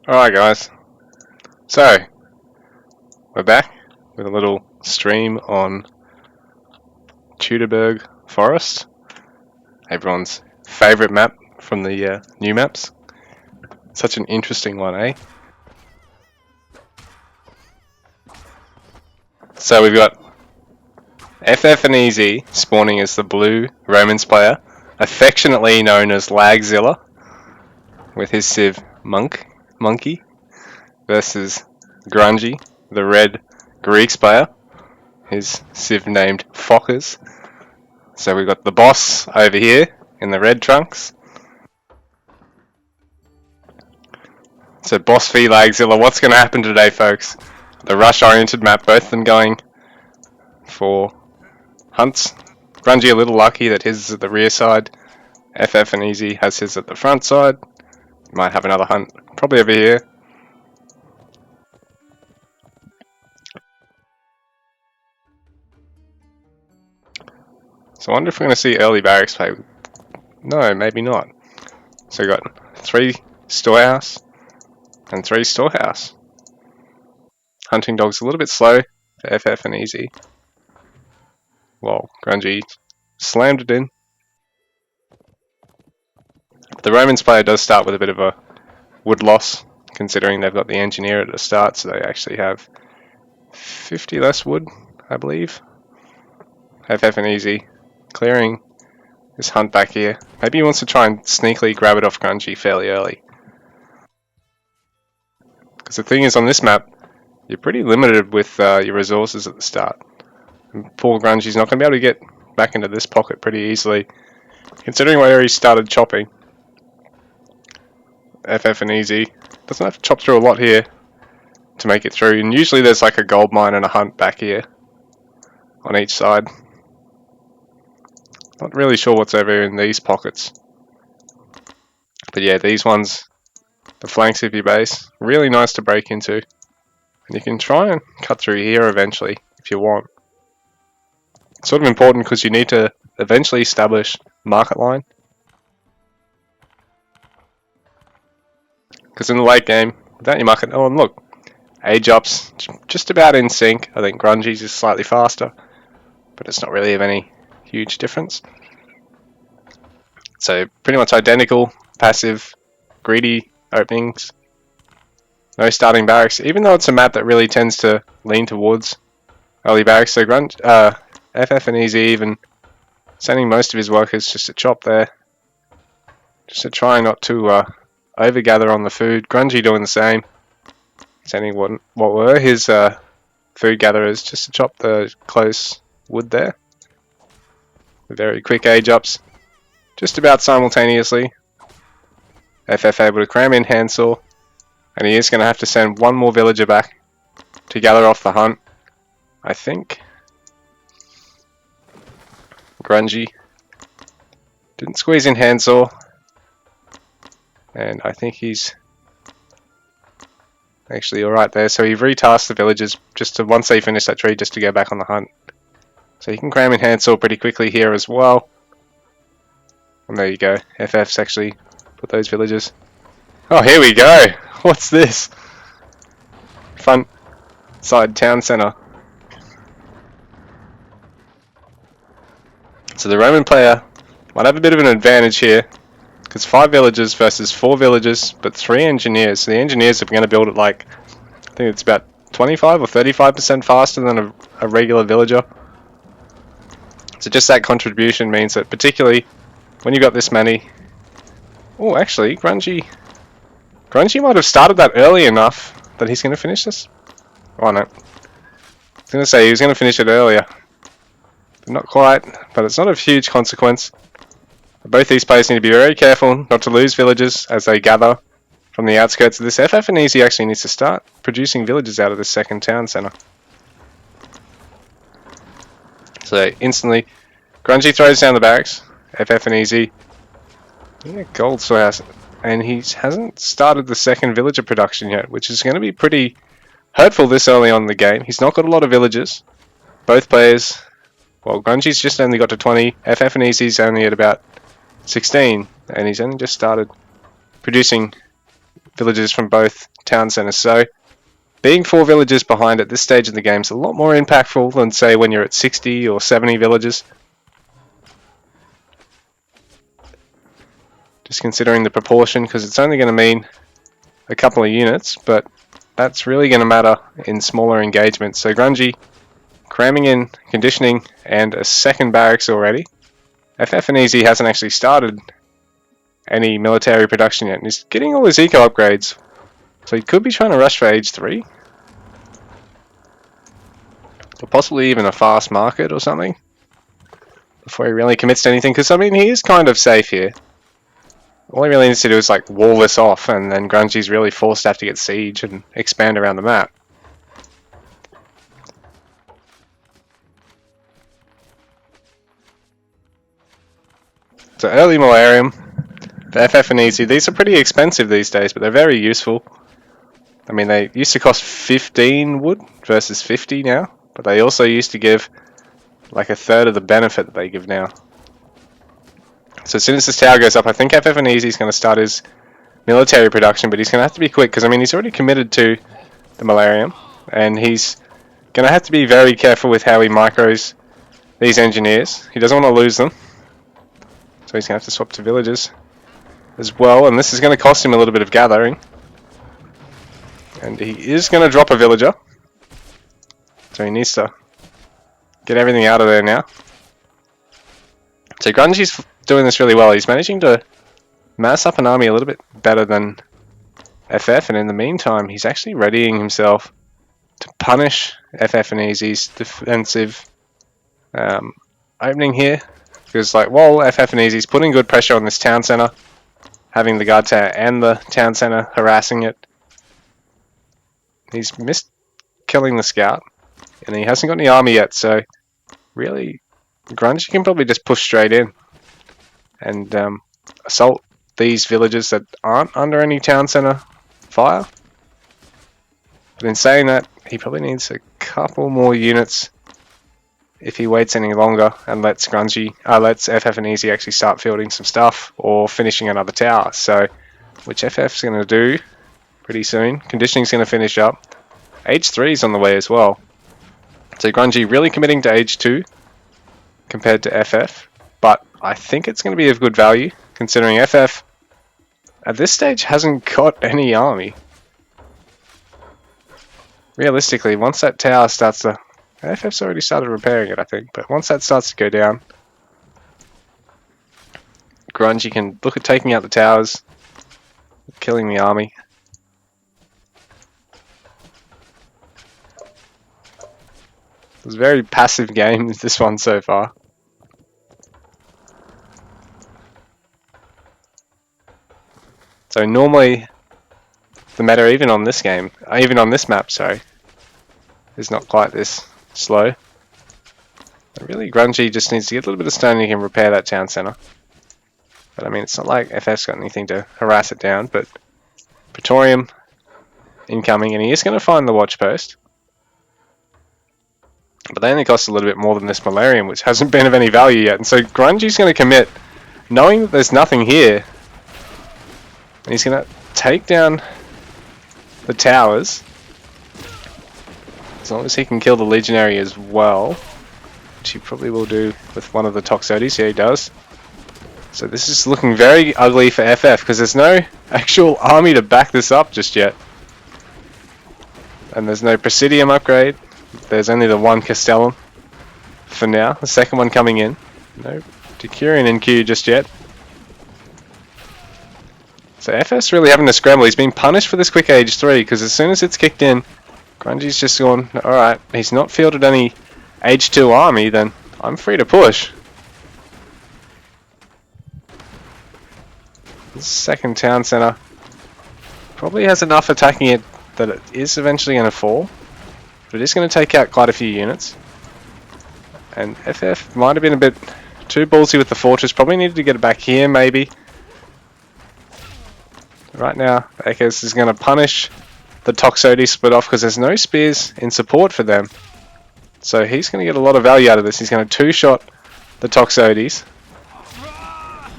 Alright guys, so we're back with a little stream on Tutorberg Forest, everyone's favourite map from the new maps. Such an interesting one, eh? So we've got FFNEZ spawning as the blue Romans player, affectionately known as Lagzilla, with his Civ Monkey, versus Grungy, the red Greeks player, his Civ named Fockers. So we've got the boss over here in the red trunks. So boss v Lagzilla, what's going to happen today, folks? The rush oriented map, both of them going for hunts. Grungy a little lucky that his is at the rear side. FFNEZ has his at the front side. Might have another hunt, probably over here. So I wonder if we're going to see early barracks play. No, maybe not. So we've got 3 storehouse and 3 storehouse. Hunting dog's a little bit slow for FFNEZ. Well, Grungy slammed it in. The Romans player does start with a bit of a wood loss, considering they've got the engineer at the start, so they actually have 50 less wood, I believe. FFNEZ clearing this hunt back here. Maybe he wants to try and sneakily grab it off Grungy fairly early. Because the thing is, on this map, you're pretty limited with your resources at the start. And poor Grungy's not going to be able to get back into this pocket pretty easily, considering where he started chopping. FFNEZ doesn't have to chop through a lot here to make it through, and usually there's like a gold mine and a hunt back here on each side. Not really sure what's over in these pockets, but yeah, these ones, the flanks of your base, really nice to break into, and you can try and cut through here eventually if you want. It's sort of important because you need to eventually establish market line, because in the late game, without your market, oh and look, age ups just about in sync. I think Grungy's is slightly faster, but it's not really of any huge difference. So pretty much identical, passive, greedy openings. No starting barracks, even though it's a map that really tends to lean towards early barracks. So FFNEZ even sending most of his workers just to chop there, just to try not to overgather on the food. Grungy doing the same, sending what were his food gatherers just to chop the close wood there. Very quick age ups, just about simultaneously. FF able to cram in handsaw, and he is going to have to send one more villager back to gather off the hunt, I think. Grungy didn't squeeze in handsaw, and I think he's actually alright there. So he retasked the villagers just to, once they finish that tree, just to go back on the hunt. So you can cram in handsaw pretty quickly here as well. And there you go. FF's actually put those villagers. Oh, here we go. What's this? Front side town centre. So the Roman player might have a bit of an advantage here, because 5 villagers versus 4 villagers, but 3 engineers. So the engineers are going to build it like, I think it's about 25 or 35% faster than a regular villager. So just that contribution means that, particularly when you've got this many... Oh, actually, Grungy might have started that early enough that he's going to finish this. Oh no. I was going to say he was going to finish it earlier. But not quite, but it's not of huge consequence. Both these players need to be very careful not to lose villagers as they gather from the outskirts of this. FFNEZ actually needs to start producing villagers out of this second town centre. So instantly, Grungy throws down the barracks. FFNEZ, yeah, gold storehouse, and he hasn't started the second villager production yet, which is going to be pretty hurtful this early on in the game. He's not got a lot of villagers. Both players, well, Grungy's just only got to 20. FFNEZ's only at about 16, and he's only just started producing villagers from both town centers. So being 4 villagers behind at this stage of the game is a lot more impactful than, say, when you're at 60 or 70 villagers. Just considering the proportion, because it's only going to mean a couple of units, but that's really going to matter in smaller engagements. So Grungy cramming in conditioning and a second barracks already. FFNEZ hasn't actually started any military production yet, and he's getting all his eco upgrades. So he could be trying to rush for age 3. Or possibly even a fast market or something, before he really commits to anything, because I mean, he is kind of safe here. All he really needs to do is like wall this off, and then Grungy's really forced to have to get siege and expand around the map. So early Malarium, the FFNEZ, these are pretty expensive these days, but they're very useful. I mean, they used to cost 15 wood versus 50 now, but they also used to give like a third of the benefit that they give now. So as soon as this tower goes up, I think FFNEZ is going to start his military production, but he's going to have to be quick, because I mean, he's already committed to the Malarium, and he's going to have to be very careful with how he micros these engineers. He doesn't want to lose them, so he's going to have to swap to villagers as well, and this is going to cost him a little bit of gathering. And he is going to drop a villager, so he needs to get everything out of there now. So Grungy's doing this really well. He's managing to mass up an army a little bit better than FF, and in the meantime he's actually readying himself to punish FFNEZ's defensive opening here, because like while FFNEZ's putting good pressure on this town center, having the guard tower and the town center harassing it, he's missed killing the scout, and he hasn't got any army yet, so really Grungy can probably just push straight in and assault these villages that aren't under any town center fire. But in saying that, he probably needs a couple more units if he waits any longer and lets FFNEZ actually start fielding some stuff or finishing another tower. So, which FF's going to do pretty soon. Conditioning's going to finish up. Age 3 is on the way as well. So Grungy really committing to age 2 compared to FF, but I think it's going to be of good value, considering FF at this stage hasn't got any army. Realistically, once that tower starts to... FF's already started repairing it, I think, but once that starts to go down, Grungy can look at taking out the towers, killing the army. It was a very passive game, this one so far. So normally, the meta even on this game, even on this map, sorry, is not quite this slow. But really, Grungy just needs to get a little bit of stone and he can repair that town center. But I mean, it's not like FF's got anything to harass it down, but Praetorium incoming, and he is going to find the watch post. But they only cost a little bit more than this Malarium, which hasn't been of any value yet. And so Grungy's going to commit, knowing that there's nothing here. And he's going to take down the towers, as long as he can kill the Legionary as well, which he probably will do with one of the Toxotes. Yeah, he does. So this is looking very ugly for FF, because there's no actual army to back this up just yet. And there's no Presidium upgrade. There's only the one Castellum for now. The second one coming in. No Decurion in queue just yet. So FF's really having to scramble. He's been punished for this quick age 3, because as soon as it's kicked in, Grungy's just gone, alright, he's not fielded any age 2 army, then I'm free to push. This second town center probably has enough attacking it that it is eventually going to fall. But it is going to take out quite a few units. And FF might have been a bit too ballsy with the fortress. Probably needed to get it back here, maybe. Right now, Akos is going to punish the Toxotes split off, because there's no spears in support for them. So he's going to get a lot of value out of this. He's going to 2-shot the Toxotes.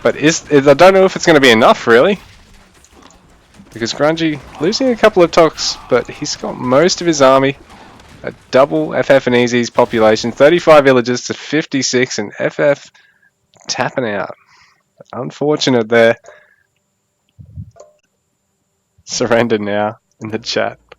But I don't know if it's going to be enough, really. Because Grungy losing a couple of talks, but he's got most of his army. A double FFNEZ's population, 35 villages to 56, and FF tapping out. Unfortunate there. Surrender now in the chat.